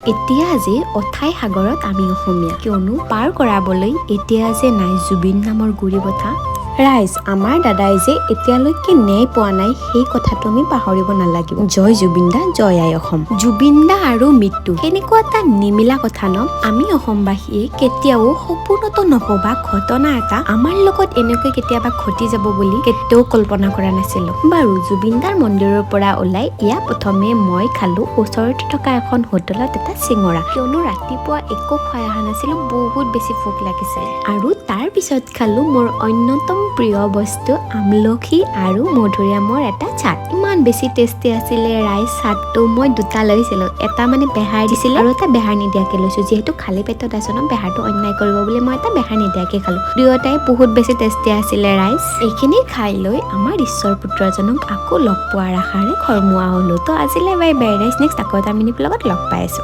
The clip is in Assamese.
এতিয়া যে অথাই সাগৰত আমি অসমীয়া কিয়নো পাৰ কৰাবলৈ এতিয়া যে নাই জুবিন নামৰ গুৰি বঠা ৰাইজ আমাৰ দাদাই যে এতিয়ালৈকে ন্যায় পোৱা নাই সেই কথাটো আমি পাহৰিব নালাগিব জয় জুবিন দা জয় আই অসম জুবিন দা আৰু মৃত্যু কেনেকুৱা এটা নিমিলা কথা ন আমি অসমবাসীয়ে কেতিয়াও সম্পূৰ্ণতো নভবা ঘটনা এটা আমাৰ লগত এনেকৈ কেতিয়াবা ঘটি যাব বুলি কেতিয়াও কল্পনা কৰা নাছিলো বাৰু জুবিন দাৰ মন্দিৰৰ পৰা ওলাই ইয়া প্ৰথমে মই খালো ওচৰতে থকা এখন হোটেলত এটা চিঙৰা কিয়নো ৰাতিপুৱা একো খাই অহা নাছিলো বহুত বেছি ভোক লাগিছিল আৰু তাৰ পিছত খালো মোৰ অন্যতম প্ৰিয় বস্তু আমলখি আৰু মধুৰিআমৰ এটা চাট ইমান বেছি টেষ্টি আছিলে ৰাইচ চাটটো মই দুটা লৈছিলো এটা মানে বেহাৰ দিছিল আৰু এটা বেহাৰ নিদিয়াকে লৈছো যিহেতু খালী পেটত আছো ন বেহাৰটো অন্যায় কৰিব বুলি মই এটা বেহাৰ নিদিয়াকে খালো দুয়োটাই বহুত বেছি টেষ্টি আছিলে ৰাইচ এইখিনি খাই লৈ আমাৰ ঈশ্বৰ পুত্ৰজনক আকৌ লগ পোৱাৰ আশাৰে ঘৰমুৱা হলো তো আজিলৈ বাই বাই ৰাইচ নেক্সট আকৌ এটা মিনি ব্লগত লগ পাই আছো